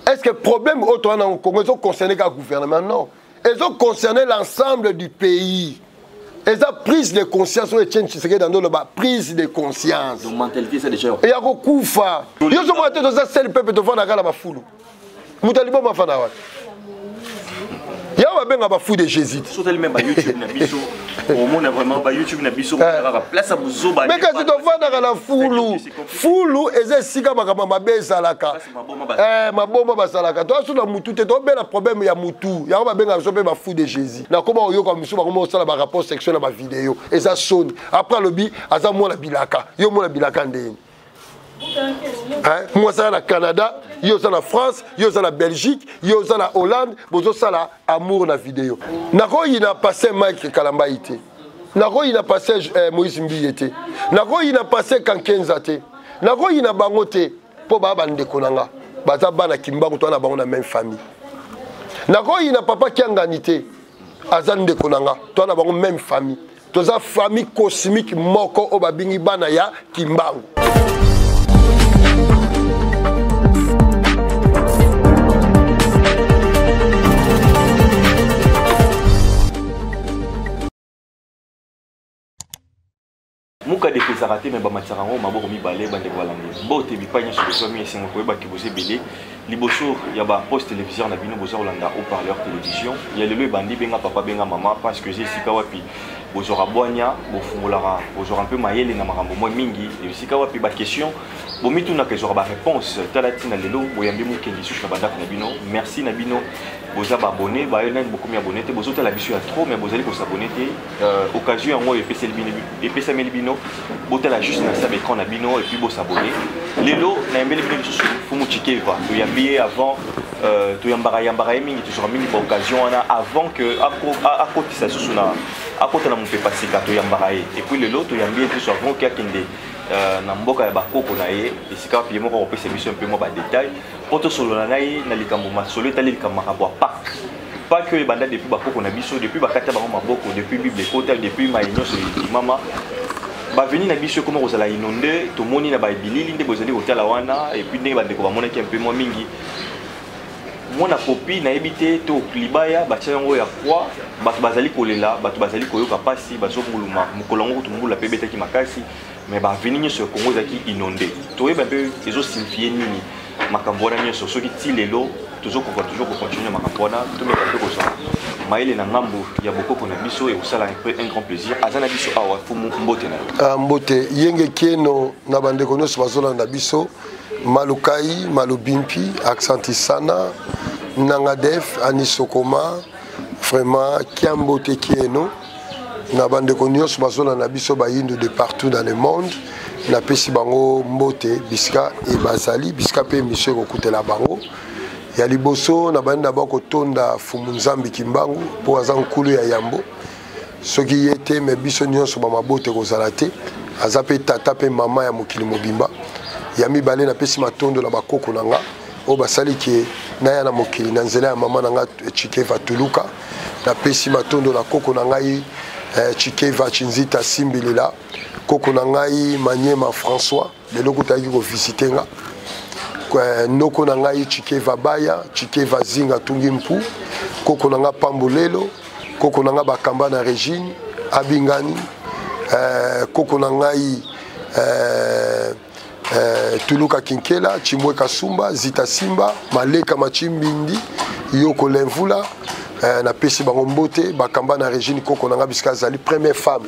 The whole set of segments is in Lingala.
Est-ce que le problème autre en Congo ils ont concerné le gouvernement? Non. Ils ont concerné l'ensemble du pays. Ils ont prise de conscience. Prise de conscience. Donc mentalité c'est déjà. Et il y a beaucoup de fois. Ils ont monté dans un seul peuple de voir la foule. Moutalibo m'a fait nawa. Il y a un fou de Jésus. Surtout même YouTube na biso. Au monde vraiment YouTube na biso place à buzo ba. Mais quand tu dois voir dans la foule et sika makama bezalaka. Maboma basalaka. Toi sur la mutu te to bela problème ya mutu. Ya ba benga so ba fou de Jésus. Na koma oyo comme so ba koma osala ba rapport sexuel na ba vidéo. Et ça sonne. Après le bi aza mo la bilaka. Yo mo la bilaka ndeni. Moi ça na Canada, yo ça na France, yo ça na Belgique, yo ça na Hollande, bozo ça la amour na vidéo. Nako il a passé Mike Kalamba ité. Nako il a passé Moïse Mbi ité. Nako il a passé Kankenza té. Nako il a bangoté po ba bande konanga. Baza bana kimbango to na bango na même famille. Nako il a papa kianganité. Azan de konanga, to na bango même famille. To za famille cosmique moko o babingi bana ya kimbango. Muka de pesarate mais ba matsarango maboko mibale bande kwalange bote bipanya sur le sommet singo ko ba kiboze belé liboso ya ba poste télévision na bino bozo olanda au parleur télévision ya lelo bandi benga papa benga maman parce que j'ai sika wapi bozo rabwanya bo fungolara bozo un peu mayele na makambo mo mingi et sika wapi ba question bo mituna ke zo ba réponse talati na lelo boyambi mukendi sur na banda na bino merci na bino boza ba abonné ba yona beaucoup mi abonné te bozo tala biso ya trop mais bozali ko s'abonner te occasion ngo epesa bino epesa melibino botala juste na sa écran na bino et puis bo s'abonner lelo na yambeli bino sur fumu chikeva to yambié avant to yambara mingi to sur mingi ba occasion ana avant que akotisa susu na akota na mpe pasika to yambara et puis lelo to yambié to sur avant que akende na mboka ya bakoko na ye esika pie moko kopesa biso un peu mo ba détail poto solo na ngai na likambo masolo etali likambo makabo pas que banda depuis bakoko na biso depuis bakata bango maboko depuis bible kota depuis maïnyo sur mama ba venir na biso comment ozala inondé to moni na ba bilili nde bozali hôtel wana et puis ndenge bandeko ba mona ki un peu moins mingi mona copie na ebité to libaya ba tsango ya kwa bato bazali kolela bato bazali koyoka pasi bazo nguluma mukolongo to ngula pe betaki makasi mais ba venir sur Congo zaki inondé to yeba peu ezo signifier nini makambo na nyoso soki ti lelo toujours continuer makambo wana to me ka ko ça maile na ngambo ya bokoko na biso et osala un grand plaisir azana biso awa fumu mbote na mbote yenge keno na bandeko nyonso bazola na biso malukai malubimpi accenti sana nangadef anisokoma vraiment kiambote kieno na bandeko nyonso bazola na biso bayindo de partout dans le monde na pesi bango mbote biska e bazali biska pe monsieur kokutela bango ya liboso na banda bako tonda fumu nzambi kimbangu po aza nkulu ya yambo soki yete me biso nyonso ba mabote kozala te aza pe tata pe mama ya mokili mobimba ya mibale na pesi matondo na bakoko nanga o basali ke na ya na mokili na nzela ya mama nanga Chikeva Tuluka na pesi matondo na koko na ngai Chikeva Chinzita Simbilila koko na ngai Manyema François lelo kutaki ko visiter nga noko na ngai Chikeva Baya Chikeva Zinga Tungi Mpu koko na nga Pambulelo koko na nga Bakamba na Regine Abingani koko na ngai Tuluka Kinkela Chimwe Kasumba Zita Simba Maleka Machimbindi Yoko Lenvula na pesi bango mbote Bakamba na Regine koko na nga biska zali première femme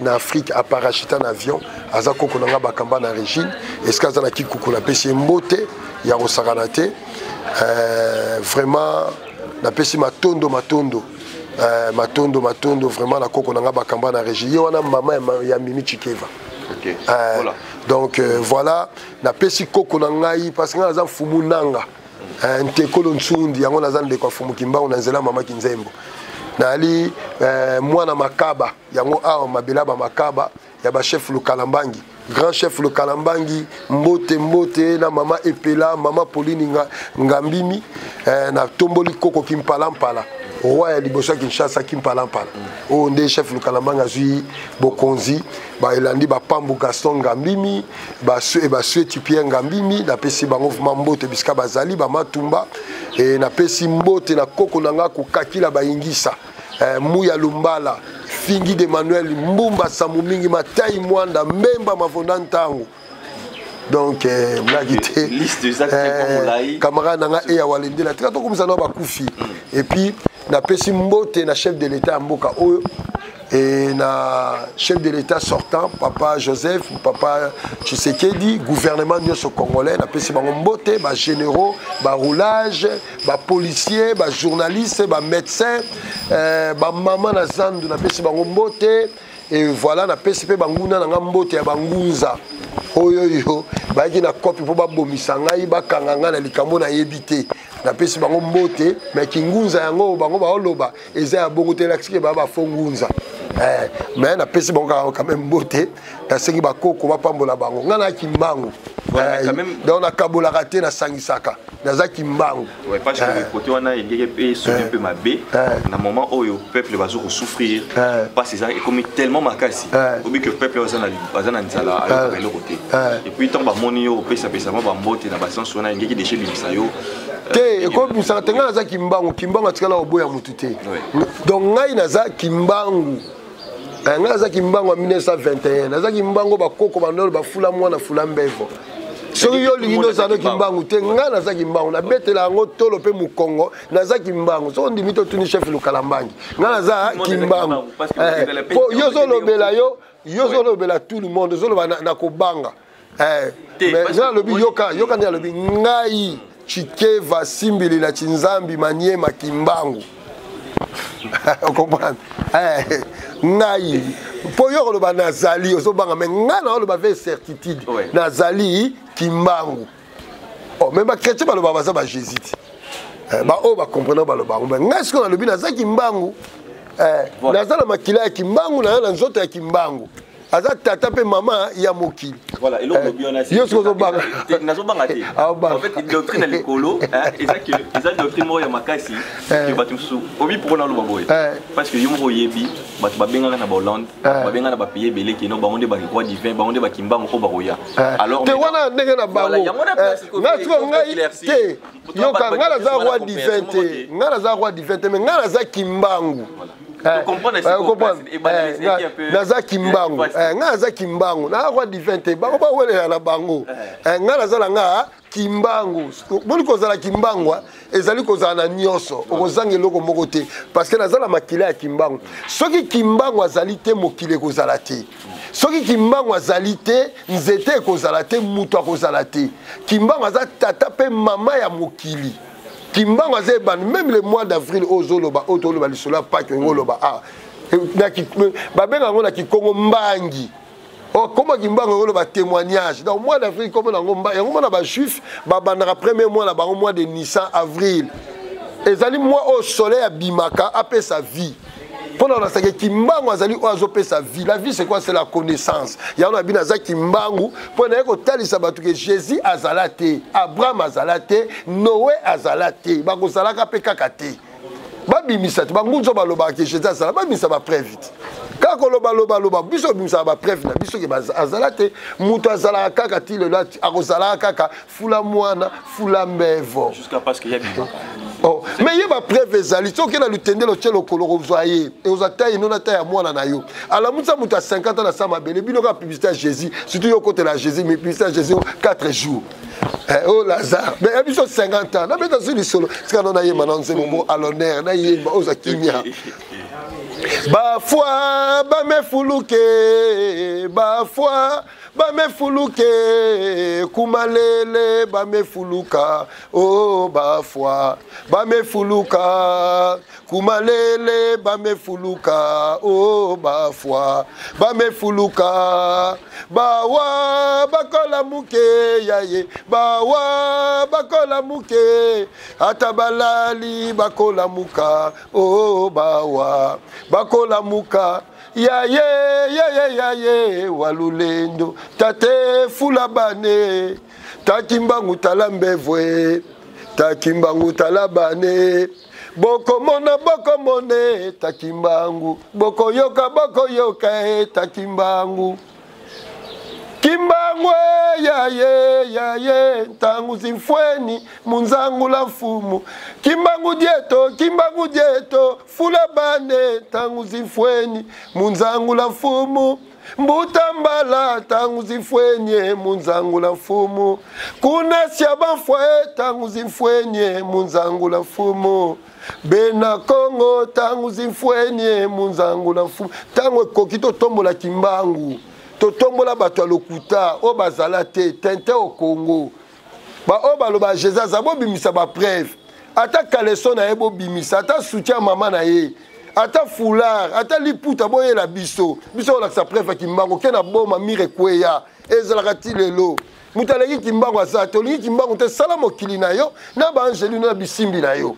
na Afrique à parachuter en avion aza koko na nga Bakamba na Regine eska za na kikuku na pesi mbote ya kosakana te vraiment na pesi matondo vraiment na koko na nga Bakamba na Regine ye wana mama ya Mimi Chikeva. Okay. Voilà. Donc voilà na pesi koko na ngai parce que naza fumu nanga ntekolo nsundi yango naza ndeko fumu kimbango na nzela mama kinzembo nali mwana makaba yango awa mabelaba makaba ya ba chef Lukalambangi grand chef Lukalambangi mbote na mama Epela mama Pauline Ngambimi na tomboli koko kimpala roi ya liboso ya Kinshasa Kimpalampala o nde chef Lukalambanga zui bokonzi ba elandi ba Pambu Gaston Ngambimi ba Sueti Pierre Ngambimi na pesi bango mbote bisika bazali ba Matumba e na pesi mbote na koko nanga kokakila ba ingisa Muya Lumbala Fingi de Manuel Mbumba Samu mingi Matai Mwanda Mbemba Mavonda Ntango. Donc liste de camarade nanga e ya walende la trato comme ça na ba kufi et puis na pesi mbote na chef de l'état mboka oyo et na chef de l'état sortant papa Joseph papa Tshisekedi gouvernement nyoso congolais na pesi bango mbote ba généraux ba roulage ba policiers ba journalistes ba médecins ba maman na zandu na pesi bango mbote et voilà na pesi pe banguna na mbote ya bangunza oyo baiki na kopi po babomisa ngai bakanganga na likambo na yebite na pesi bango mbote mais kingunza yango bango baoloba eza ya bongo te laksike ba fongunza mais na pesi bango quand même mbote na sengi bakoko bapambola bango ngana kimbangu donc na kabola raté na sangisaka naza kimbangu ouais parce que côté wana il y a un peu ma bé na moment où le peuple va souffrir parce que ça est comme tellement makasi au but que le peuple va na nzala à l'autre côté et puis tant ba moni au pesa ba mbote na ba sens wana ngeki déchet bimisa yo te ko bimisa tenga naza kimbangu atikala oboya mutu te donc ngai naza kimbangu naza kimbangu en 1921 naza kimbangu bakoko bandolo bafula mwana fula mbevo soki yo lingindo zano kimbangu te nga naza kimbangu na betela yango tolo pe mukongo naza kimbangu so ndimi to tuni chef Lukalambangi nga naza kimbangu po yo zolobela yo zolobela tout le monde zoloba na kobanga mais nga lobi yoka ndi lobi ngai Chikeva Simbili la Chinzambi Maniema Kimbangu. On comprend? Ngai. Pour yo le nazali, oso banga mais ngana le ba certitude. Nazali Kimbangu. Oh même ba chrétien ba le ba ça ba jésuite. Ba o ba comprendre ba le ba. Ngai ce qu'on a le bi nazali Kimbangu. Nazala makila ya Kimbangu na nzoto ya Kimbangu. Aza tata pe maman ya mokili. Voilà, et l'autre bien assis. Yo sozo banga. Nazo banga te. En fait, il doctrine à l'écolo, ils ont doctrine moya makasi que batumsu. Obi pour na lo baboy. Parce que yo mo yebi, batu ba benga na Hollande, ba benga na ba pays belé ki no ba onde ba roi divin, ba onde ba kimbango ko ba roya. Alors te wana ndenge na bango. Ngasko ngai te. Yo ka ngala za roi divin te. Ngala za roi divin te mais ngala za kimbangu. Naza kimbangu nga naza kimbangu na roi divin te bango ba welela na bango nga nazala nga kimbangu boli kozala kimbangu ezali kozala na nyonso okozanga eloko moko te parce que nazala makila ya kimbangu soki kimbangu azali te mokili kozala te soki kimbangu azali te nzete kozala te mutu akozala te kimbangu aza tata pe mama ya mokili Kimbangu azeban même le mois d'avril ozoloba otoloba lisola pa ngoloba na ki babenga ngona ki Kongo mbangi comment Kimbangu ngoloba témoignage dans mois d'avril comme na ngomba yango na ba juif ba bandaka premier mois na ba mois de Nissan avril ezali mois au soleil abimaka apé sa vie pendant la saga Kimbangu azali oazo pe sa vie la vie c'est quoi c'est la connaissance ya on a bien za Kimbangu pour na ko talisa batu que Jésus azalate Abraham azalate Noé azalate ba ko salaka pe kakate ba bimisa ba ngunzo ba loba que Jésus azala ba bimisa ba preuve vite ka ko loba biso bimisa ba preuve na biso ke azalate muto azala kakati le lati akozala kaka fula mwana fula mbevo jusqu'à parce qu'il y a bien. Oh, mais il y a preuve ezali soki na lutende lo tshelo koloro zoye et aux attaques non attaque à moi na yo ala mutsa muta 50 ans na sama bele bino ka publicité à Jésus surtout yo côté la Jésus mais publicité à Jésus 4 jours oh Lazare mais abiso 50 ans na beta sur le solo parce qu'on a yé maintenant c'est mon à l'honneur na yé aux akimia ba foi ba me fuluke ba foi ba me fuluke kumalele ba me fuluka oh ba foi ba me fuluka kumalele ba me fuluka oh ba foi ba me fuluka ba wa bakola muke yaye ba wa bakola muke atabalali bakola muka oh ba wa bakola muka ya ye walulendo tate fulabane takimbangu talambevwe takimbangu talabane Boko mona boko mone takimbangu. Boko yoka takimbangu. Kimbangu ya ye tangu zimfweni munzangu la fumu. Kimbangu dieto fula bande tangu zimfweni munzangu la fumu. Mbutambala tangu zimfwenye munzangu la fumu. Kuna siabafwe tangu zimfwenye munzangu la fumu. Bena Kongo tangu zimfwenye munzangu la fumu. Tangu kokito tombo la kimbangu. Totombola bato ya lokuta o bazala te tente au Congo ba o baloba Jesus abo bimisa ba preuve ata kaleson na ebo bimisa ata soutien mama na ye ata foulard ata liputa boye la biso la sa preuve kimbango kena boma mire kweya ezalaka ti lelo mutaleki kimbango azato li kimbango te sala mokili na yo na ba angeli na bisimbi na yo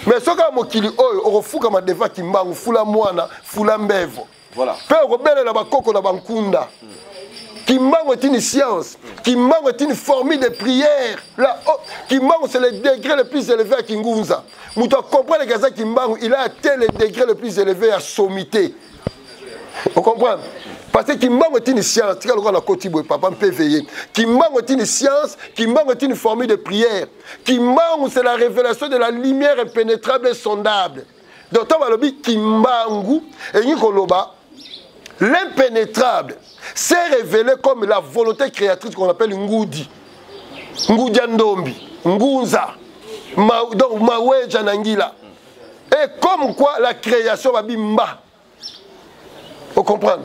mais soka mokili oyo okofuka ma deva kimbango fula mwana fula mbevo. Voilà. Père Robert la bakoko na bankunda. Kimbango est une science. Kimbango est une formule de prière. Là, oh, Kimbango c'est le degré le plus élevé à Kingunza. Moutou comprend que ça Kimbango, il a atteint le degré le plus élevé à sommité. Vous comprenez? Parce que Kimbango est une science. Papa peut veiller. Kimbango est une science. Kimbango est une formule de prière. Kimbango c'est la révélation de la lumière impénétrable et sondable. Donc, on va le dire Kimbango et Nikoloba. L'impénétrable s'est révélé comme la volonté créatrice qu'on appelle Ngoudi. Ngoudi Ndombi, Ngunza, donc Mawe Janangila. Et comme quoi la création va bimba. Vous comprenez?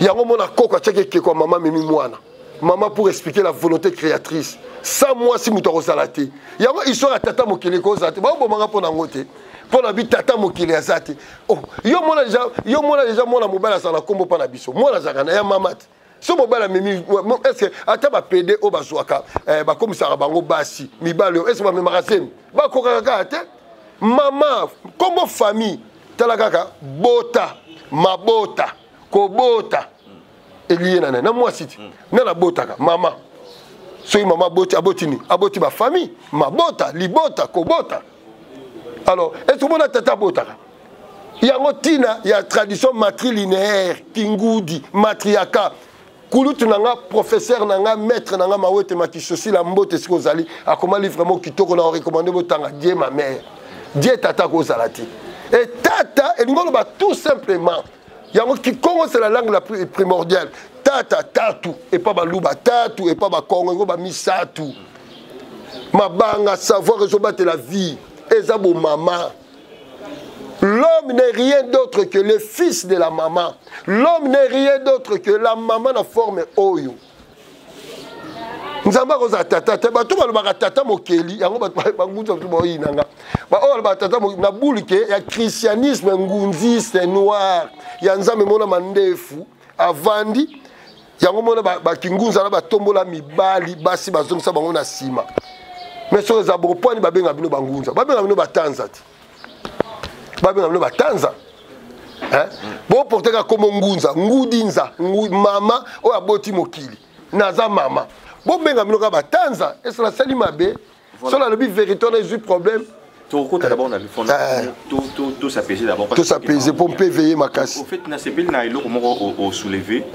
Il y a un moment où on a maman mimi mouana. Maman pour expliquer la volonté créatrice. Sans moi si mouton salate. Il y a une histoire à tata mokele ko zate. Ba bo manga pona ngote. Pour la vie tata mokili azati. Oh, yo mona déjà mona mobile ça na kombo pa na biso. Mona zakana ya mamat. So mobile mimi est-ce que ata ba PD o bazwaka ba komisara bango basi mibale est-ce que ba memakasemi. Ba kokaka te. Maman kombo famille tala kaka bota mabota kobota elié na moi siti. Na botaka maman. So maman boti abotini aboti ba famille mabota libota kobota. Alors, est-ce que vous avez tata botaka? Il y a une tradition matrilinéaire, Kingoudi, matriaka. Kouloutou nanga, professeur nanga, maître nanga, mawete makisosi, la mbote skozali, a comment livre vraiment kitoko na recommandé botanga, Dieu ma mère. Dieu tata kozalati. Et tata, et nous tout simplement, il y a qui Congo c'est la langue la plus primordiale. Tata, tatu, et pas balouba, tatu, et pas ba Congo, ba misatu. Mabanga, savoir résoudre la vie. Ezabo maman. L'homme n'est rien d'autre que le fils de la maman. L'homme n'est rien d'autre que la maman en forme oyo. Nous avons tata, tout le monde tata mokeli, yango banguza tout boyi nanga. Ba o ba tata na bulike ya christianisme ngunziste noir. Ya nzambe mona mandefu avandi. Yango mona ba kingunza na ba tombola mibali basi bazongisa bango na sima. Mais sur les abropos, ils ont bino bangunza, babenga bino batanza ti. Babenga bino batanza. Hein? Bon porter comme ngunza, ngudinza, mama o aboti mokili. Naza mama. Bon benga bino batanza, et c'est la sali mabe. Sur la lobby vérité on a eu problème. Tout d'abord on a vu tout s'apaiser d'abord. Tout s'apaiser pour PVE ma casse. Au fait, na sepel na ilo au soulever.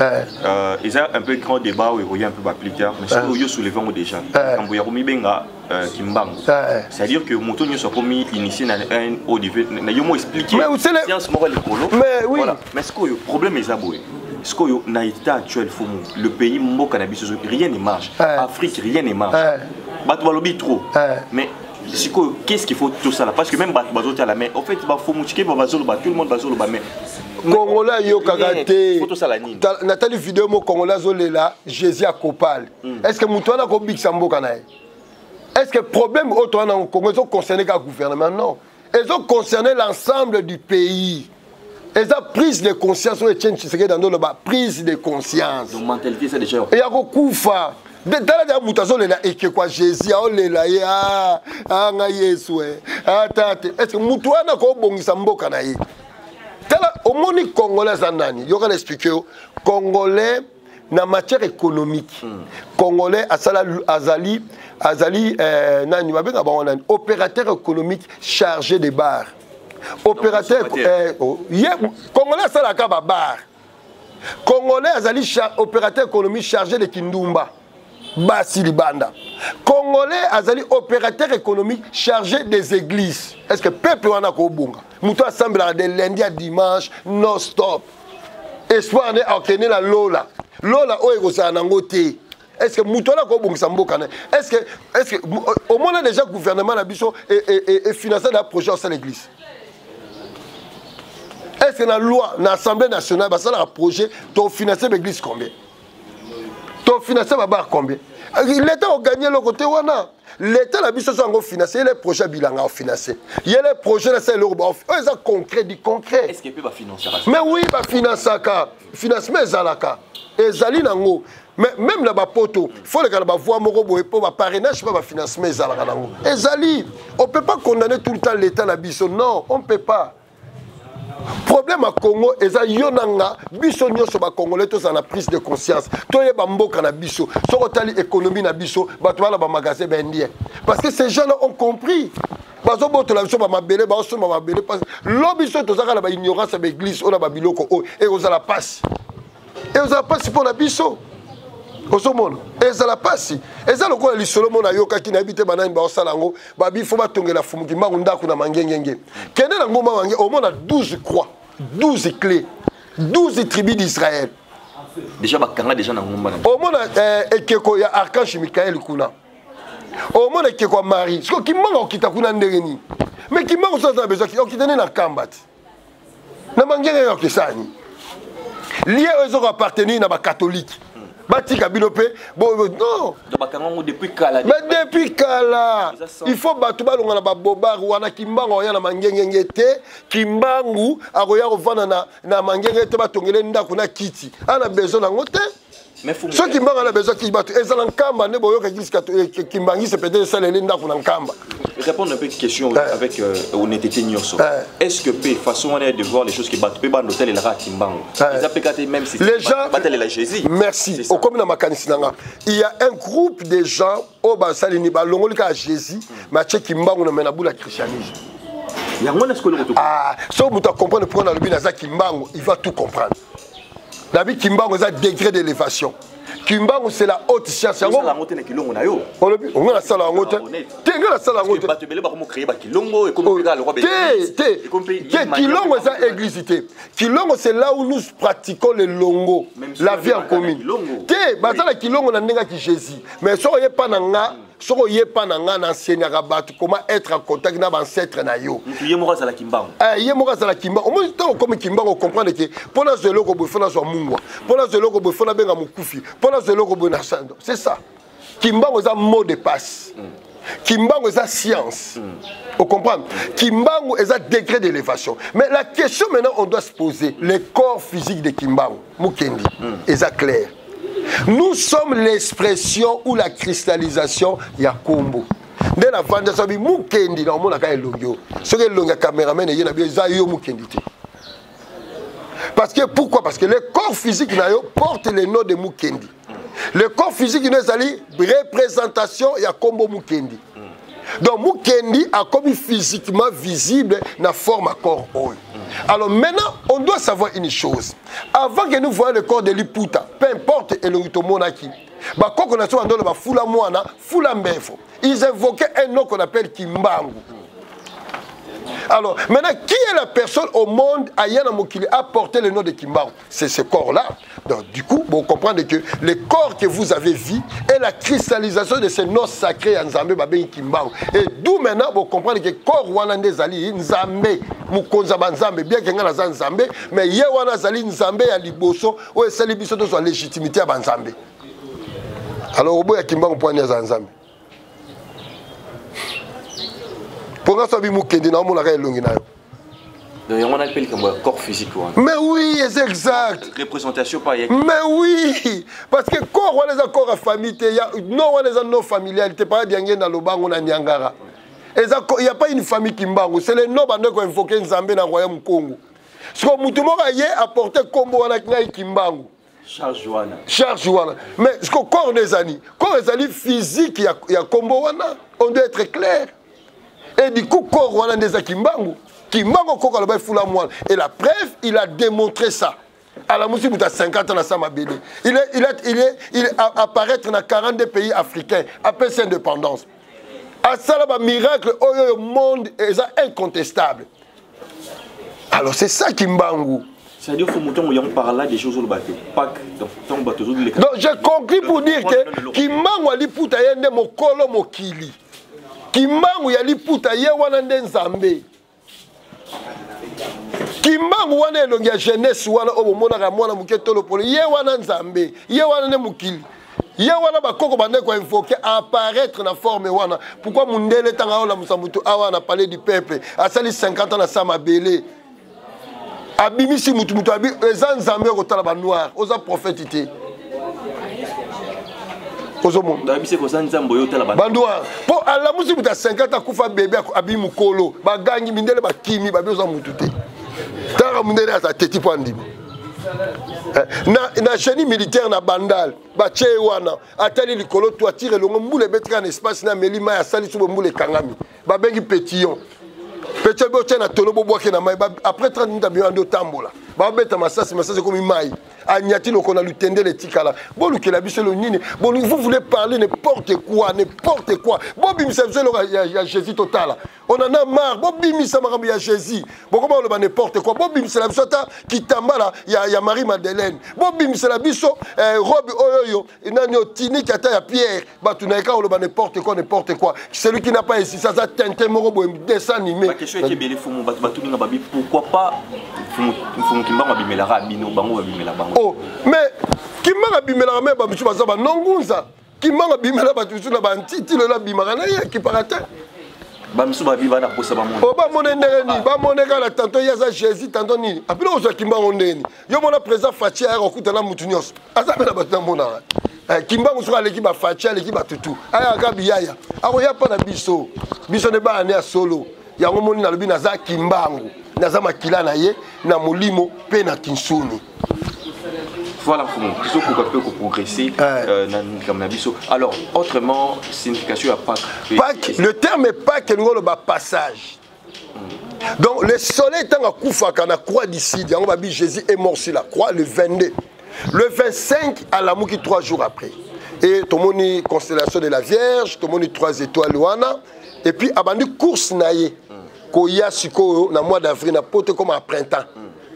Ils ont un peu grand débat où il y a un peu plus tard, mais ce que yo soulevé déjà. Quand il y a benga Kimbango. C'est-à-dire que mon tonio soit commis initié na un au niveau na yo mo expliquer science morale écolo. Mais oui. Voilà. Mais ce que le problème est aboué. Ce que na état actuel fomu, le pays mo cannabis rien ne marche. Afrique rien ne marche. Bat balobi trop. Mais qu'est-ce qu'il faut tout ça là? Parce que même Bazote à la main, en fait, il faut mouchiquer, tout le monde va sur le bas. Congolais, yo kagate. Nathalie vidéo, mon Congolais, zolela, Jésus à Copal. Est-ce que Moutouana Kobik Sambo Kanaï? Est-ce que le problème au Congo, ils ont concerné le gouvernement? Non. Ils ont concerné l'ensemble du pays. Ils ont prise de conscience, prise de conscience. Donc, mentalité, c'est déjà. Et il y a beaucoup de Dala mutazo lela eke kwa Jésus a lela ya nga Yesu tate est-ce que mutu wana ko bongisa mboka na ye tala omoni congolais zanani yo ka expliquer congolais na matière économique congolais azali nani babenga ba wana opérateur économique chargé des bars opérateur congolais ça la bar congolais azali opérateur économique chargé de kindumba basi libanda congolais azali opérateur économique chargé des églises. Est-ce que peuple wana ko bunga muto assemble de lundi à dimanche non stop espoir ne akene la lola oyo ko na ngote. Est-ce que Moutola Kobungisa Mboka est-ce que au moins déjà le gouvernement a et financé le projet au l'église? Est-ce que la loi, l'Assemblée nationale, ça a un projet, tu as financé l'église combien? Tu as financé la barre combien? L'État a gagné le côté wana. L'État a financé les projets bilanga a financé. Il y a les projets là c'est l'Europe. C'est concret, dit concret. Est-ce qu'il peut financer? Mais oui, va financer ça. Financement zalaka. Et zali nango. Mais même là-bas, il faut que les voix pour parrainage, pas financement. On ne peut pas condamner tout le temps l'État. Non, on ne peut pas. Le problème à Congo, c'est que les Congolais ont la prise de conscience. Tous les Bamboka na biso, l'économie na biso, magasin indien. Parce que ces gens-là ont compris. Parce que l'ignorance de l'église, on a et on a la passe. Et on a la passe pour la biso. Et ça la passe. Et ça le quoi les Solomon a yoka qui n'habite banane ba osalango ba bi faut ba tongela fumu ki mangunda kuna mangengenge. Kene na ngoma wange au monde a 12 croix, 12 clés, 12 tribus d'Israël. Déjà ba kanga déjà na ngoma. Au monde ekeko ya archange Michael kuna. Au monde ekeko Marie. Ce qui manga okita kuna ndereni. Mais qui manga ça besoin qui okitene na kambat. Na mangenge yokisani. Lié aux appartenir na ba catholique. Batika Binopé, bon, non. Depuis Kala. Mais depuis Kala, il faut battre la bobar ou na kimbango ya na mangengengete, kimbangu aroya ovana na mangengete batongele ndako na kiti. Ana besoin na ngote. Ceux qui m'ont besoin qui battent, ils ont un kamba, ne boyo qui m'bangi c'est peut-être ça les linda qu'on en kamba. Répondre un peu à une question avec honnêteté Nyoso. Est-ce que P façon de voir les choses qui battent, P ban l'hôtel et la kimbango. Ils appellent même si les gens battent la Jésus. Merci. Au comme dans ma canisinanga, il y a un groupe de gens au Basalini ba longolika Jésus, mais chez kimbango na menabu la christianisme. Ah, si vous comprenez pourquoi dans le binaza kimbango, il va tout comprendre. David Kimbango est un degré d'élévation. Kimbango c'est la haute science. On a la salle en haute. La salle en haute. Kilongo c'est l'église. Kilongo c'est là où nous pratiquons le longo, la vie en commune. Kilongo n'a pas Jésus. Mais si on n'est pas dans si on n'est pas dans comment être en contact avec l'ancêtre na yo. Il y a moraza la kimbango. Il y a moraza la kimbango. Au moins comme kimbango comprendre que pour la zelo ko bofona so mungwa. Pour la zelo ko bofona benga mukufi. Pour la zelo ko bona sando. C'est ça. Kimbango c'est un mot de passe. Kimbango c'est science. Vous comprenez? Kimbango est un degré d'élévation. Mais la question maintenant on doit se poser, le corps physique de Kimbango, Mukendi, est clair. Nous sommes l'expression ou la cristallisation ya Kombo. Dès la fin de sa vie, Mukendi, dans mon accueil logio. Ce que le caméraman est bien, Zayo Mukendi. Parce que pourquoi? Parce que le corps physique porte le nom de Mukendi. Le corps physique est allé représentation ya Kombo Mukendi. Donc Mukendi a comme physiquement visible la forme à corps. Alors maintenant, on doit savoir une chose. Avant que nous voyions le corps de Liputa, peu importe le monaki, ils invoquaient un nom qu'on appelle Kimbangu. Alors maintenant, qui est la personne au monde qui a porté le nom de Kimbangu? C'est ce corps-là. Donc du coup, vous comprenez que le corps que vous avez vu est la cristallisation de ce nom sacré Nzambe Babé Kimbangu. Et d'où maintenant, vous comprenez que le corps Wanande Zali Nzambe, Mukonzaba Nzambe, bien qu'il y ait un Nzambe, mais il y a un Zali Nzambe à Liboso, où est-ce que Liboso doit légitimité à Nzambe. Alors au bout de Kimbangu pour Nzambe. Pour ça, on appelle comme corps physique. Mais oui, c'est exact. Représentation par. Mais oui, parce que corps, on a corps à famille, non, on a non familial, tu pas bien dans le banc, on a Nyangara. Il n'y a pas une famille qui m'bango, c'est le nom qu'on invoque Nzambe dans le royaume Congo. Ce que Moutouma a apporté Combo à la Kimbangu. Charles Joanna. Charles Joanna. Mais ce que corps des amis physique, il y a Combo, on doit être clair. Et du coup, corps wana des Kimbangu. Kimbangu Koko Loba Fula Moine. Et la preuve, il a démontré ça. À la Moussi Bouta 50 ans à Samabélé. Il apparaît dans 42 pays africains après sa indépendance. À ça, un miracle, au monde est incontestable. Alors c'est ça Kimbangu. C'est-à-dire qu'il faut que parler des choses au bateau. Donc j'ai conclu pour dire que Kimbangu ali puta yende mokolo mokili. Kimbangu yali puta ye wana nzambe. Kimbangu wana elongi ya jeunesse wana obomona mwana muketolo polo ye wana nzambe ye wana ne mukili ye wana bakoko bande ko invoquer apparaître na forme wana pourquoi mundele tanga ola musambutu awa na parler du peuple asali 50 ans na Samabélé abimisi mutu abi eza nzambe ko tala ba noir oza prophétité ozomo ndabise ko sanzambo yo tala ba bandoa po ala musi muta 50 ans kufa bébé abimu kolo bagangi mindele bakimi babi oza mutu te. Tara mundele asa teti pandi. Na génie militaire na bandal ba wana atali likolo to atire longo mbule betra na espace na melima ya sali subo mbule kangami ba bengi pétillon pétillon bo tena tolo bo boke na mai après 30 minutes ba ndo tambola ba beta masasi comme mai anyati loko na lutende le tikala bo lukela biso lo nini bon vous voulez parler n'importe quoi bo bimisa biso lo ya Jésus total on en a marre bo bimisa makambo ya Jésus bo comment le ba n'importe quoi bo bimisa la biso ta kitambala ya Marie Madeleine bo bimisa la biso robe oyoyo nani otini kata ya Pierre ba tunaika lo ba n'importe quoi celui qui n'a pas ici ça tente moko bo dessin animé la question est belé fumu batu ninga babi pourquoi pas fumu Kimbangu abimela rabino bango abimela bango. Oh, mais Kimbangu abimela me ba bitu bazaba nongunza Kimbangu abimela ba tutu na ba ntiti le la bimaka na ye ki parata ba misu ba biba na posa ba monde. Oh ba mone ndeni ba mone kala tantôt yaza Jésus tantôt nini apilo ozo Kimbangu ndeni yo mona président Fachi a okuta na mutu nyos azabela ba mona Kimbangu sura l'équipe ba Fachi l'équipe ba tutu aya gabi yaya ako ya pa na biso ne ba ane solo yango moni na lobi na za Kimbangu naza makila na ye na molimo pe na kinsuni. Voilà comment ils ont progresser comme nabiso. Alors autrement signification à Pâques. Le terme Pâques nous le passage. Donc le soleil est en kufa quand la croix d'ici, Jésus est mort sur la croix le 22. Le 25 à la mouki 3 jours après. Et tout le monde constellation de la Vierge, tout le monde 3 étoiles Luana et puis abandi course naie. Koya siko na mois d'avril na pote comme à printemps.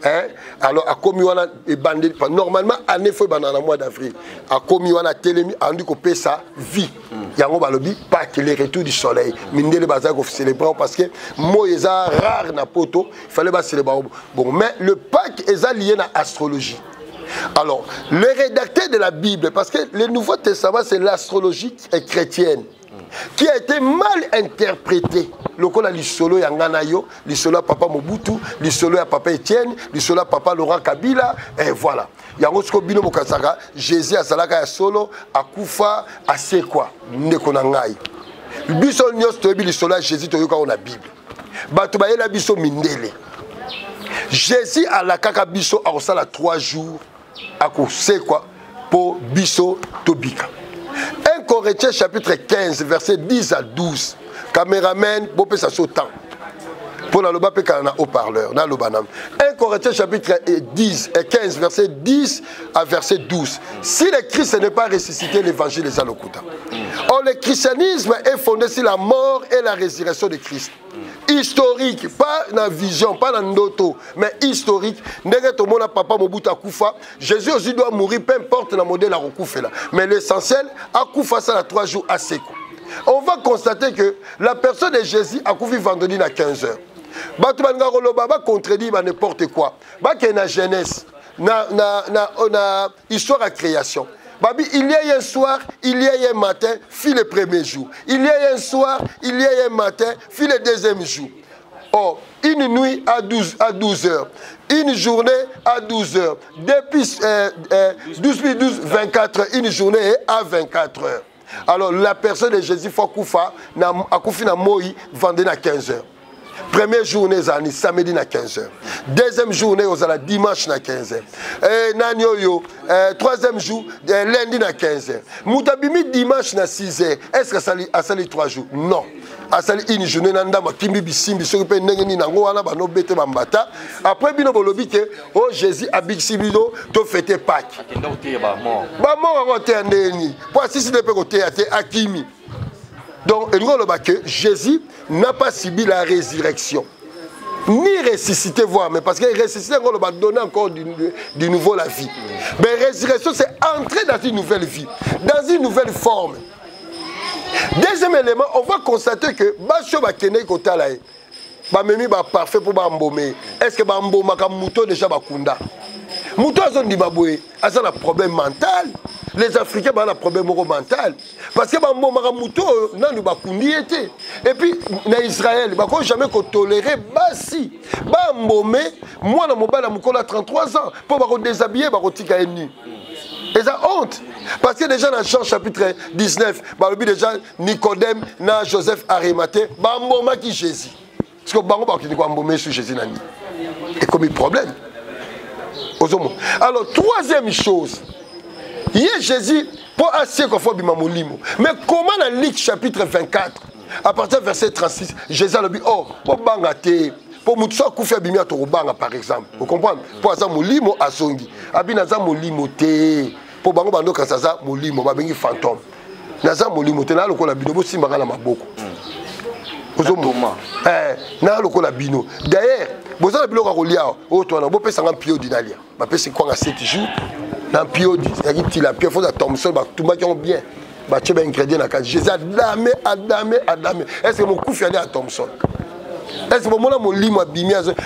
Hein? Alors à komi wana e bandé normalement année fois banana mois d'avril. À komi wana telemi andi ko pesa vie. Yango balobi pas que le retour du soleil. Mindele bazak ko célébrer parce que Moïse rare na poto, il fallait pas célébrer. Bon mais le Pâques est lié à l'astrologie. Alors, le rédacteur de la Bible parce que le Nouveau Testament c'est l'astrologie chrétienne. Qui a été mal interprété. Le col a l'isolo Yanganayo, l'isolo papa Mobutu, l'isolo à papa Etienne, l'isolo à papa Laurent Kabila, et voilà. Yangosko Bino Mokasaka, Jésus à Salaka ya solo, à Koufa, à Sekwa, Nekonangai. Biso nyos tobi l'isolo Jésus toyoka on a Bible. Batubaye la biso mindele. Jésus à la kaka biso a osala 3 jours à Sekwa pour biso tobika. 1 Corinthiens chapitre 15, verset 10 à 12. Caméraman, bopé ça sautant. Pour la loba pe kana haut-parleur, na lobanam. 1 Corinthiens chapitre 15, verset 10 à verset 12. Si le Christ n'est pas ressuscité, l'évangile est à l'okuta. Or, le christianisme est fondé sur la mort et la résurrection de Christ. Historique, pas dans la vision, pas dans l'auto, mais historique. Papa Mobutu Akoufa, Jésus aussi doit mourir, peu importe le modèle à Rekoufa. Mais l'essentiel, Akoufa, ça a 3 jours à Seko. On va constater que la personne de Jésus a couvert vendredi à 15h. On va contredire n'importe quoi. Il y a une jeunesse, une histoire à création. Il y a un soir, il y a un matin, fit le premier jour. Il y a un soir, il y a un matin, fit le deuxième jour. Oh, une nuit à 12 heures, une journée à 12 heures. Depuis 12, 24 heures, une journée à 24 heures. Alors la personne de Jésus Fakoufa, a Koufi na Moï, vendait à 15 heures. Première journée, c'est samedi à 15h. Deuxième journée, c'est dimanche à 15h. Troisième jour, lundi à 15h. Moutabimi dimanche à 6h. Est-ce que ça a 3 jours? Non. Asali une journée nanda makimbi bisimbi soki pe ndenge ni nango wana bano bete bambata après bino bolobi ke oh Jésus abiksi bino to fêter Pâques akenda oteya ba mort ngo te ndeni po sisi ne pe koteya te akimi. Donc il ngolo ba que Jésus n'a pas subi la résurrection ni ressuscité voir mais parce que ressuscité ngolo ba donner encore du nouveau la vie. Mais résurrection c'est entrer dans une nouvelle vie, dans une nouvelle forme. Deuxième élément, on va constater que Bacho Bakene Kotalae, Bamemi ba parfait pour Bambomé. Est-ce que Bamboma comme Mouto déjà Bakunda? Mouto a un Dibaboué, a un problème mental. Les Africains ont un problème mental. Parce que Bamboma Mouto n'a pas Bakundi été. Et puis, dans Israël, ils n'ont jamais toléré Bassi. Bambomé, moi, dans mon bal, j'ai 33 ans. Pour me déshabiller, je suis nu. Et ça honte. Parce que déjà dans Jean chapitre 19, il y a déjà Nicodème, Joseph Arimathée, Bamboma qui Jésus. Parce que Bamboma qui dit sur Jésus. Et comme il problème. Alors, troisième chose, il y a Jésus pour assez qu'on faut bima molimo. Mais comment dans Luc chapitre 24, à partir du verset 36, Jésus a dit, oh, pour bangate. Pour Moutsa Koufia Bimia Torobanga par exemple. Vous comprenez? Pour ça, Molimo Asongi. Abinaza Molimo Te. Pour Bango Bando Kasaza Molimo, Babengi fantôme. Naza Molimo Te, na loko la bino, si Magana Maboko. Na loko la bino. D'ailleurs, vous avez le Rolia, oh, toi, on peut faire un pio d'Inalia. On peut faire quoi à 7 jours? Un pio d'Inalia, la pio, il faut que Thomson, tout le monde bien. Tu as un ingrédient dans le Jésus, Adame. Est-ce que mon coup fait aller à Thomson? Est-ce que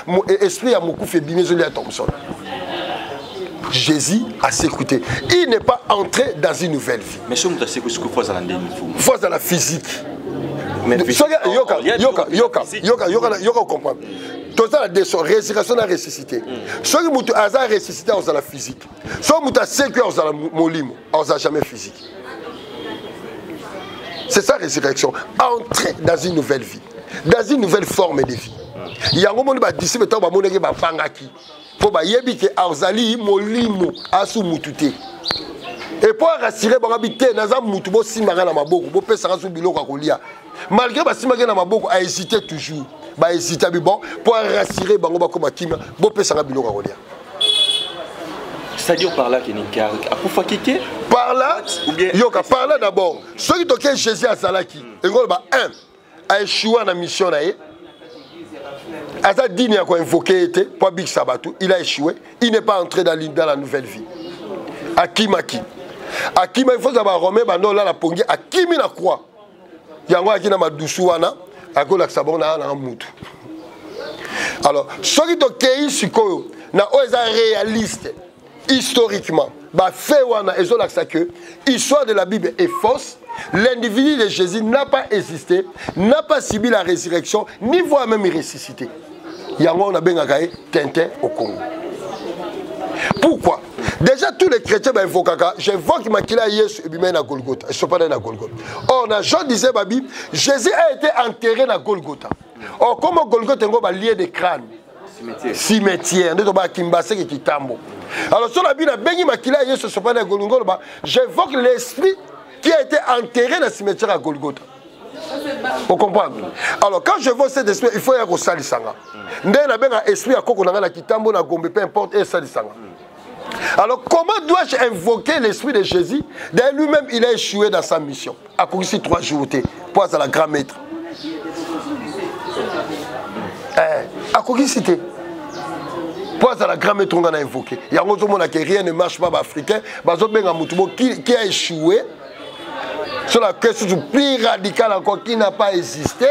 mon esprit a beaucoup fait bimé à Thomson? Jésus a s'écouté. Il n'est pas entré dans une nouvelle vie. Mais si on a sécouté, il faut dans la physique. Yoka comprendre. Tout ça, la résurrection a ressuscité. Si on a ressuscité, on a la physique. Si on a sécouté, on a la molimo. On n'a jamais physique. C'est ça la résurrection. Entrer dans une nouvelle vie. Dans une nouvelle forme de vie. Il y a un moment où les disciples sont venus à Bangaki. Pour que Arzali molimo asu mutute. Et pour rassurer Bangabité, Nazam Mutubo Simara na Maboko, pour faire ça biloko kolia. Malgré que Simara na Maboko a hésité toujours. Ba hésité bon pour rassurer Bangoba Komakima, pour faire ça biloko kolia. C'est-à-dire par là qu'il y a par là, Yoka, par là d'abord. Ceux qui ont Jésus à Salaki, un, a échoué dans la mission. Asa Dini a invoqué, pour Big Sabatou, il a échoué. Il n'est pas entré dans la nouvelle vie. Akimaki. Akima, il faut savoir, Romain, là, la pongi, Akimi na quoi? Yango Akina Madoussouana, Ako la Sabona, na Moutou. Alors, ceux qui ont Kei Suko, na Oza réaliste, historiquement, l'histoire de la Bible est fausse. L'individu de Jésus n'a pas existé, n'a pas subi la résurrection, ni voire même ressuscité. Yango on a bien gagné Tintin au Congo. Pourquoi? Déjà tous les chrétiens invoquent, j'invoque Makila Yesu et Bimena Golgotha. Je ne suis pas dans la Golgotha. Or, Jean disait Babi, Jésus a été enterré dans Golgotha. Or, comme Golgotha est un lieu de crâne. Cimetière. Alors, sur la Bible, j'évoque l'esprit qui a été enterré dans le cimetière à Golgotha. Vous comprenez? Alors, quand je vois cet esprit, il faut y avoir Salisanga. Esprit à Kokonanga, Kitambo, na Gombe, peu importe, et Salisanga. Alors, comment dois-je invoquer l'esprit de Jésus? D'ailleurs, lui-même, il a échoué dans sa mission. À ici 3 jours, pour à la grand maître. À quoi cité? Pour ça, la grand maître qu'on a invoqué. Il y a un autre monde qui rien ne marche pas africain. Qui a échoué sur la question plus radicale encore qui n'a pas existé.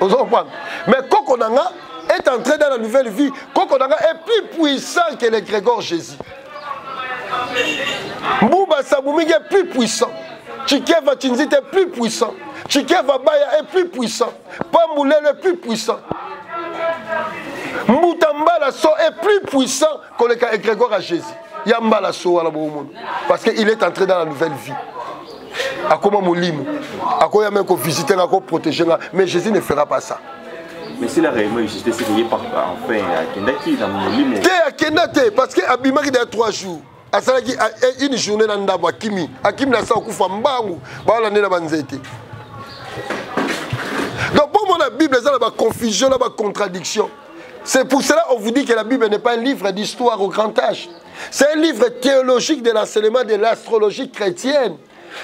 Vous comprenez? Mais Kokonanga est entré dans la nouvelle vie. Kokonanga est plus puissant que les Grégor Jésus. Mbouba Saboumig est plus puissant. Chikeva Tinzit est plus puissant. Chikeva Baya est plus puissant. Pamoulé est plus puissant. Moutambala So est plus puissant que le égrégore à Jésus. Yambala So parce qu'il est entré dans la nouvelle vie. À comment Moulimo, à quoi il y a même qu'on visite, à quoi protéger, mais Jésus ne fera pas ça. Mais c'est la réellement juste c'est qu'il pas enfin Kendaki dans mon lit. Te Kendate parce que abimaki dans 3 jours. Asalaki une journée dans ndabo Akimi. Akimi na sa kufa mbangu. Ba la nena banzete. Donc pour moi la Bible ça la confusion, la contradiction. C'est pour cela qu'on vous dit que la Bible n'est pas un livre d'histoire au grand âge. C'est un livre théologique de l'enseignement de l'astrologie chrétienne.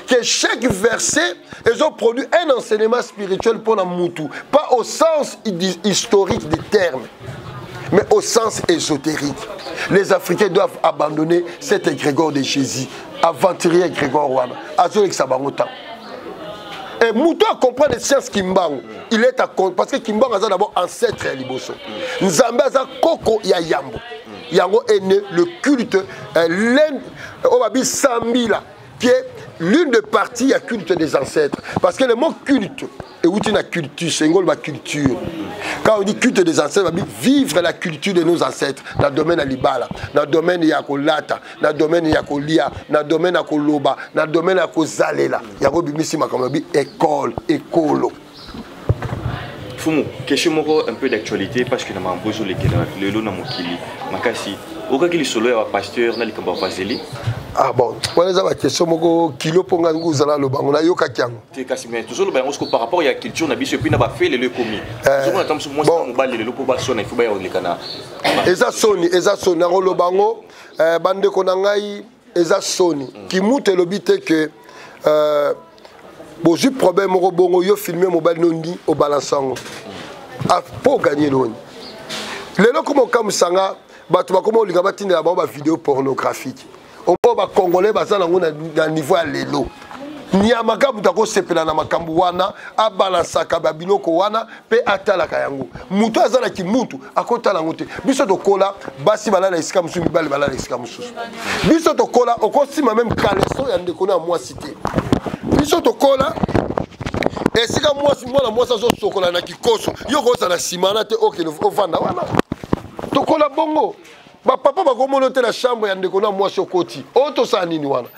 Que chaque verset, ils ont produit un enseignement spirituel pour la Moutou. Pas au sens historique du terme, mais au sens ésotérique. Les Africains doivent abandonner cet égrégore de Jésus. Aventurier égrégore Wana. Azolek Sabangotan. Et Moutou a compris les sciences Kimbangu. Il est à compte parce que Kimbangu a d'abord ancêtre à Liboso. Nzambe a Koko ya Yambo. Yango est né le culte, on va dire Sambila, qui est l'une des parties à culte des ancêtres. Parce que le mot culte, et où tu as culture, c'est une culture. Quand on dit culte des ancêtres, on va dire vivre la culture de nos ancêtres. Dans le domaine de l'Ibala, dans le domaine de Yakolata, dans le domaine de Yakolia, dans le domaine de Yakoloba, dans le domaine de Yakozalela. Yako Bimisima, comme on dit, école, écolo. Fumu, question un peu d'actualité parce que nous avons besoin de l'eau dans mon kili. Makasi, au cas qu'il solo un pasteur dans les combats faseli. Ah bon, voilà la question moko kilo ponga nguzala lo bango na yoka kyango. Te kasi mais toujours le bango par rapport à la culture na biso puis na ba fait le commis. Toujours on attend sur moi ça mobile le pour ba sona il faut ba le kana. Eza soni na lo bango bande ko na ngai eza soni ki mute lo bité que bon, j'ai problème au bongo yo filmer mobile nondi au balançango. A pour gagner l'oni. Les gens comme comme sanga batu ba comme olinga batindela ba vidéo pornographique. On va congolais bazana na niveau à lelo. Niamaka butako sepela na makambu wana abalansaka babiloko wana pe atalaka yango. Mutu azala ki mutu akotala ngote. Biso to kola basi balala esika musu mibali balala esika musu. Biso to kola okosima même kaleso ya ndeko na moi cité. Biso to kola esika mwana mwasa zo sokola na kikoso yo kosa na simana te okene ovanda wana tokola bongo ba papa ba komona te la chambre ya ndeko na mwasi okoti oto sa nini wana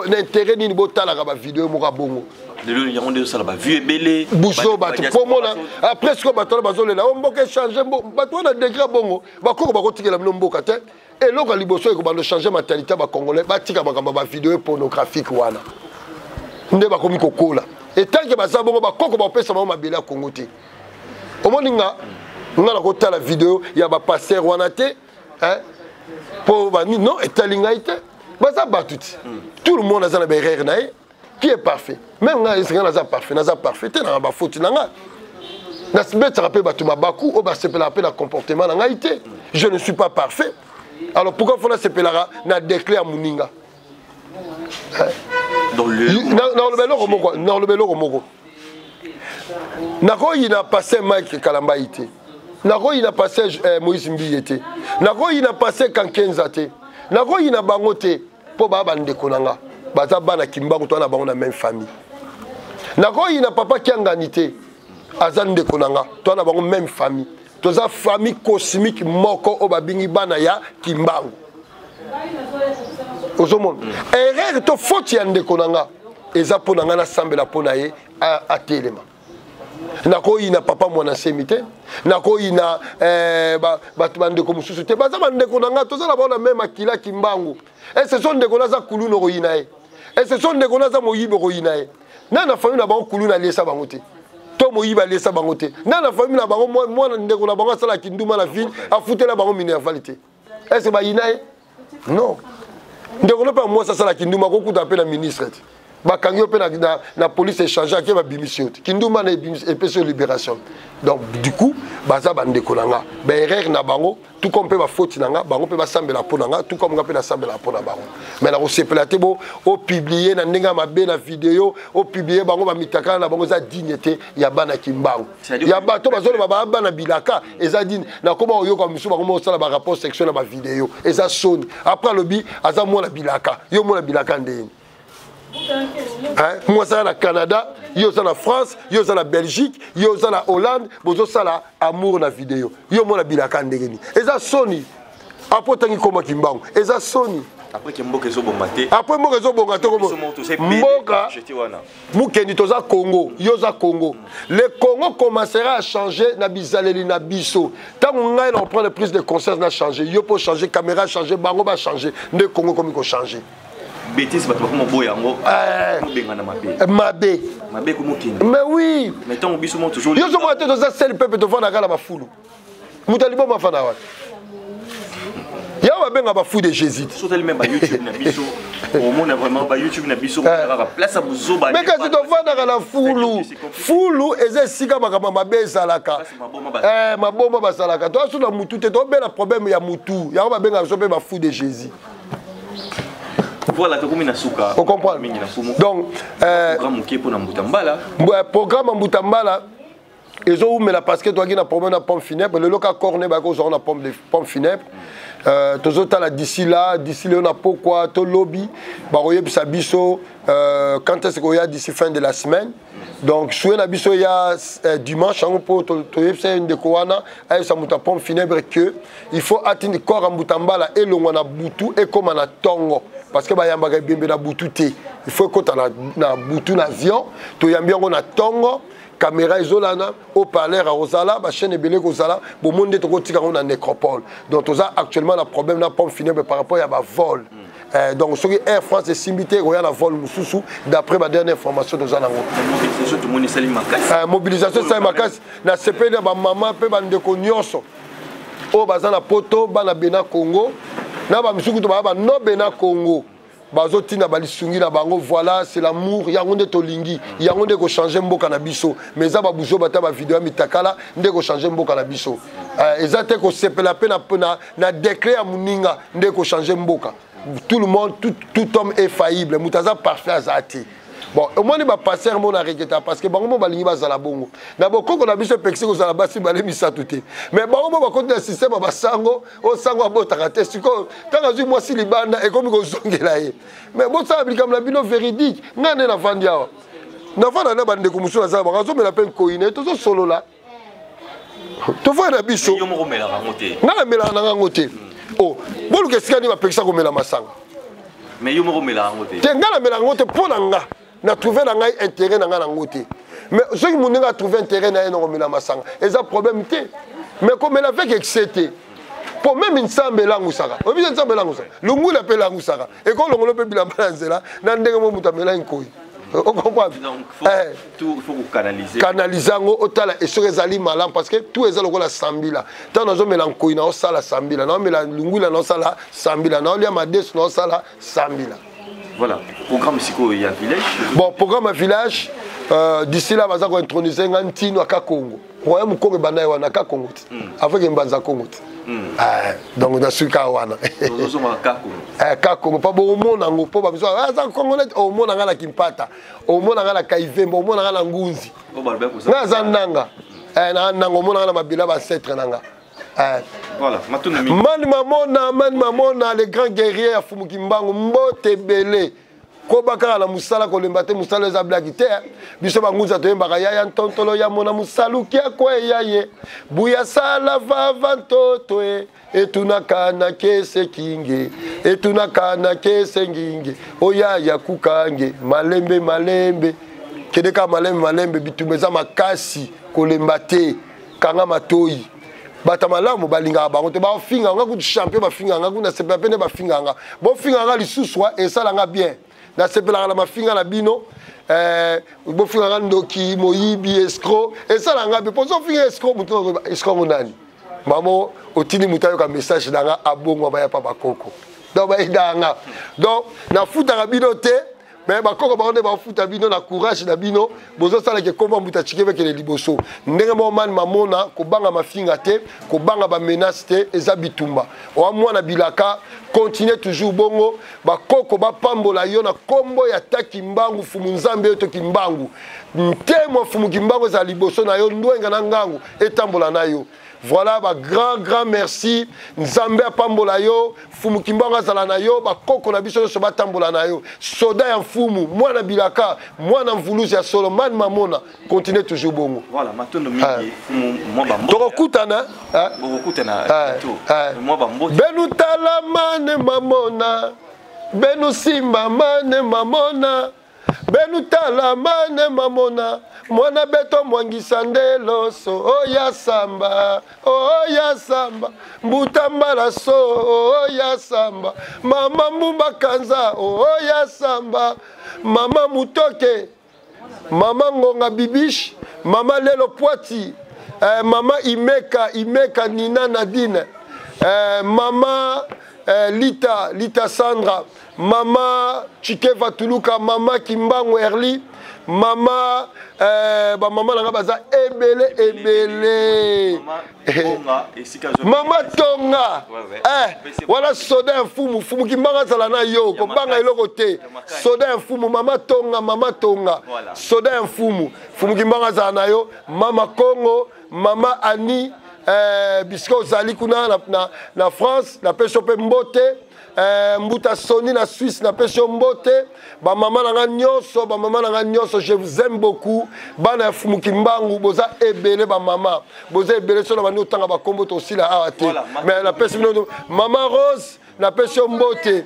na intérêt nini botala ka ba vidéo mo ka bongo lelo ya onde sala ba vue belé boucho ba pomona après ce que ba tola bazolela o mboka changer ba to na degré bongo ba koko ba kotikela mno mboka te et loka liboso e ko ba changer mentalité ba congolais ba tika ba ba vidéo pornographique wana nde ba komi kokola. Et tant que ça bon ba koko ba pesa ma mabela Congo te. Omoninga ngala ko ta la vidéo ya ba passer wana te hein pour ba ni non etalinga ite ba ça batuti. Tout le monde a na berrer nae qui est parfait. Même nga est na parfait te na ba faute na nga. Na sbet rappel ba tu mabaku o ba sepela appel à comportement na nga ite. Je ne suis pas parfait. Alors pourquoi faut na sepela na déclare muninga? Dans le belo romoko nako il a passé Mike Kalamba ité nako il a passé Moïse Mbi ité nako il a passé Kankenza te nako il a bangote po ba bande konanga baza bana kimbango to na bango na même famille nako il a papa kianganité azande konanga to na bango même famille to za famille cosmique moko o babingi bana ya kimbango. Erreur to faute ya ndeko nanga eza pona nga na sambela pona ye a telema nako ina papa mwana semite nako ina batu bandeko mususu te baza bandeko nanga tozala bona même akila kimbangu et ce sont ndeko naza kuluno ko ina ye et ce sont ndeko naza moyibo ko ina ye na famille na bango kuluna lesa bango te to moyiba lesa bango te na famille na bango mwana ndeko na bango sala kinduma na ville a futela bango minervalité est-ce ba ina ye non. Ndeko pas moi ça la kinduma ko kuta pe na ministre ba kangyo pe na police échanger ke ba bimission kinduma na EPC libération. Donc du coup baza bandeko nanga ba erreur na bango tout comme pe ba faute nanga bango pe ba sambela po nanga tout comme nga pe na sambela po na bango mais na ko sepelate bo o publier na ndenga mabe na vidéo o publier bango ba mitaka na bango za dignité ya bana kimbango ya bato bazolo ba bana bilaka eza digne na koma oyoka misu bango mo sala ba rapport section na ba vidéo eza soni après lobi aza mo na bilaka yo mo na bilaka ndeni hein moi ça na Canada yo ça na France yo ça na Belgique yo ça na Hollande bozo sala amour na vidéo yo mo na bilaka ndeni eza soni apotangi koma kimbango eza soni après que mboka ezo bomate après mboka ezo bomate comme mboka mukendi toza Congo yoza Congo le Congo commencera à changer na bizaleli na biso tant on a on prend les prises de conscience na changer yo pour changer caméra changer bango ba changer ne Congo comme il faut changer bêtise bato comme boyango benga na mabe mabe comme mukendi mais oui mais tant biso mo toujours yo zo mo te toza seul peuple to vana kala bafulu mutalibo mafana wa yawa benga ba fou de Jésus surtout même ba YouTube na biso au monde vraiment ba YouTube na biso ka place buzoba mais quand tu vana kala fulu eze sika makama mabe salaka maboma basalaka to asu na mutu te to bela problème ya mutu yawa ba benga so pe ba fou de Jésus. Voilà, comme une souka. On comprend. Donc, programme Mbutambala, ils ont mis la parce que toi qui n'as pas de pomme funèbre, le local corné, ils ont la pomme funèbre. Tous autres d'ici là, on a pourquoi tout lobby, baroye bisabiso. Quand est-ce qu'il y a d'ici fin de la semaine? Donc, si on a biso il y a dimanche, on peut faire une décoana avec sa pomme funèbre que il faut atteindre corps Mbutambala et le wana butu et comme on a tongo. Parce que bayamba bimbe na butu te il faut que na butu na avion to yambia on a tongo caméra isolana au parleur à Rosala ba chaîne belé Rosala bo monde to kotika on a nécropole donc toza actuellement le problème na pomme funèbre par rapport à ba vol donc sur Air France est simité il y a la vol mususu d'après ma dernière information de Zanango mobilisation ça makas na CP na ba maman pe ba ndeko nyonso o bazana poto bana bena Congo na ba misuku to ba no bena Congo bazotina balisungi na bango voilà c'est l'amour yango nde tolingi yango nde ko changer mboka na biso mais za ba buzo bata ba vidéo mitakala nde ko changer mboka na biso ezate ko sepela pe na décret ya muninga nde ko changer mboka tout le monde tout homme est faillible mutaza parfait azati. Bon, au moins, il va passer un mot à regretter parce que bon, on va à la bongo. D'abord, quand on a vu ce pexé, on a basé, on a mis ça tout. Mais bon, on va continuer le système, on va sango, on sango à bout à rater. Tant que moi, si les bandes, et comme ils ont gagné. Mais bon, ça applique comme la bino véridique. N'a n'a pas dit. N'a pas de bande de commission à ça. On a la peine coïne, tout ça solo là. Tu vois la bicho. N'a mais la nangote. Oh, bon, qu'est-ce qu'il y a pexé comme la massanga. Mais yo mo mela ngote. Tenga la ngote pour nanga. Na trouvé nanga intérêt nanga ngote. Mais ceux qui m'ont trouvé intérêt na no mela masanga. Et ça problème té. Mais comme elle avec excité. Pour même une sambe la ngusaka. Obi une sambe la ngusaka. Lungu la pe la ngusaka. Et quand l'on peut bila banzela, na ndenge mo mutamela nkoi. On comprend. Donc tout faut canaliser. Canaliser ngo otala et sur ezali malam parce que tout ezali ko la sambila. Tant nazo melankoi na osala sambila. Na mela lungu la no sala sambila. Na olia mades no sala sambila. Voilà, programme Siko il y a village. Bon, programme village d'ici là baza ko introniser ngantino aka Congo. Royaume Congo banaye wana ka Congo. Avec mbanza Congo. Donc na suka wana. Nous sommes à Congo. Ka Congo pas bon mona ngo po ba biso za Congolais au mona ngala kimpata. Au mona ngala kaivembo, au mona ngala ngunzi. Na zananga. Na nango mona ngala mabila ba setre nanga. Voilà, Man Mamona, les grands guerriers à Fumukimbango, Mbote Belé, Kobaka la Moussala, Kolembate, Moussala, les Ablagité, Bissoma Moussa, Yaya, Tontolo, Yamona, Moussalou, qui a quoi, Yaye, Bouyasala, Vavanto, et Tunakana, Kese Kinge, et Tunakana, Kese Kinge, Oyaya, Kukange, Malembe, Kedeka Malembe, Bitumeza Makasi, Kolembate, Kanga Matoi. Batamalamu balinga bango te ba finga nga ku champion ba finga nga ku na sepa pene ba finga nga bo finga nga lisuswa e sala nga bien na sepela la mafinga na bino bo finga nga ndoki moyibi escro e sala nga bien poso finga escro muto escro nani mamo otini mutayo ka message danga abongo ba ya papa koko donc ba idanga donc na futa ka bino te mais bakoko ba on ba futa bino na courage na bino bozo sala ke komba muta chikebe ke liboso ndenge mo man mamona ko banga mafinga te ko banga ba menace te eza bitumba o mwana bilaka continuer toujours bongo bakoko ba pambola yo na kombo ya takimbangu fumu nzambe to kimbangu ntemo fumu kimbangu za liboso na yo ndwenga na ngangu etambola na yo. Voilà, bah, grand merci. Nzambe pambola yo, fumu kimbanga zala na yo, ba koko na biso so batambola na yo. Soda ya fumu, mwana bilaka, mwana mvuluzi ya solo, man mamona, continue toujours bongo. Voilà, matondo mingi, fumu mwa bambo. Tokokutana, Tokokutana, moi bambo. Benutala man mamona. benu simba mane mamona benu tala mane mamona mwana beto mwangisa ndeloso oya samba mbuta mbala so oya samba mama mbumba kanza oya samba mama mutoke mama ngonga bibish mama lelo poiti mama imeka Nina Nadine mama Lita Sandra mama Chikeva Tuluka mama Kimbango Erli mama mama nanga baza ebele mama Tonga wala soda mfumu Kimbanga zala na yo ko banga eloko te soda mfumu mama Tonga soda mfumu Kimbanga zala na yo mama Congo mama Annie bisko zali kuna na France na pesho pe mbote mbuta Sony na Suisse na pesho mbote ba mama nanga nyonso je vous aime beaucoup bana fumu Kimbangu boza ebele ba mama boza ebele so na bani otanga ba kombo to sila awate mais na pesho mama Rose na pesho mbote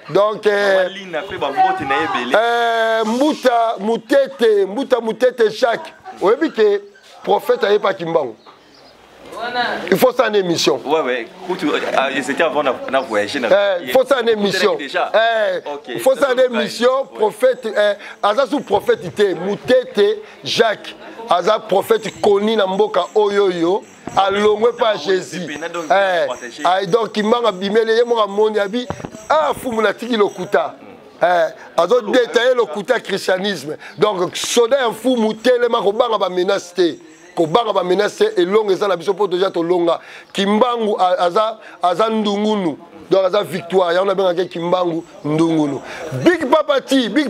donc mbuta mutete Jacques oyebi ke prophète aye pa Kimbangu. Il faut ça en émission. Ouais. C'était avant de voyager. Il faut ça en émission. Il faut ça en émission. Prophète, Aza sous prophète était Moutete Jacques. Aza prophète connu dans Mboka Oyoyo. Alongwe pas Jésus. Donc il m'a abîmé les mots à mon avis. Ah, fou mon atiki lokuta. Azo détaillé lokuta christianisme. Donc soda un fou moutele ma robanga ba menacé. Kobanga ba menace et longue ça la biso pour déjà to longa Kimbangu aza ndungunu donc aza victoire ya on a bien que Kimbangu ndungunu big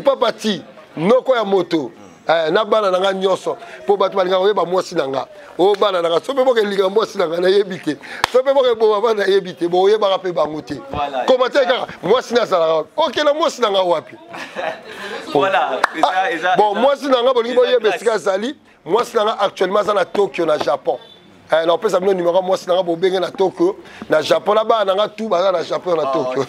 papati noko ya moto na bana nanga nyoso po batu balinga oyeba mwasi nanga o bana nanga so pe boke linga mwasi nanga na yebite so pe boke bo bana yebite bo oyeba rape bangote comment ça mwasi na sala OK la mwasi nanga wapi voilà bon mwasi nanga bolingi boyeba sika sali moi c'est actuellement à Tokyo na Japon on peut savoir numéro moi c'est na Tokyo na Japon là-bas na tout na Japon na Tokyo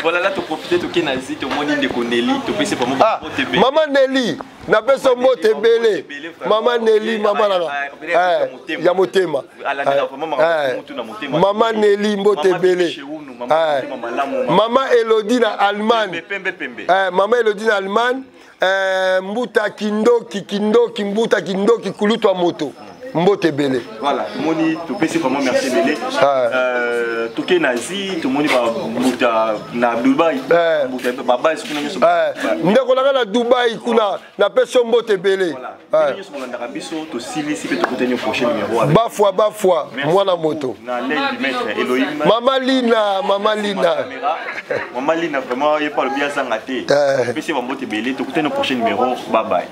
voilà là tu profites to kenazi to moni de Nelly to pese pas maman Nelly na pese mbote belé maman Nelly maman ya motema maman Nelly mbote belé maman Elodie na Allemagne maman Elodie na Allemagne mbuta kindoki mbuta kindoki kulutwa moto mbote belé voilà moni to pesi vraiment merci belé to ke nazi to moni ba mbuta na Dubai mbuta baba sikuna nyoso ndeko na Dubai kuna na peso mbote belé voilà nyoso ngandaka biso to sili sipe to kotenyo prochain numéro bafwa mwana moto na l'aide du maître Elohim mama Lina vraiment il parle bien ça ngate pesi ba mbote belé to kotenyo prochain numéro bye bye.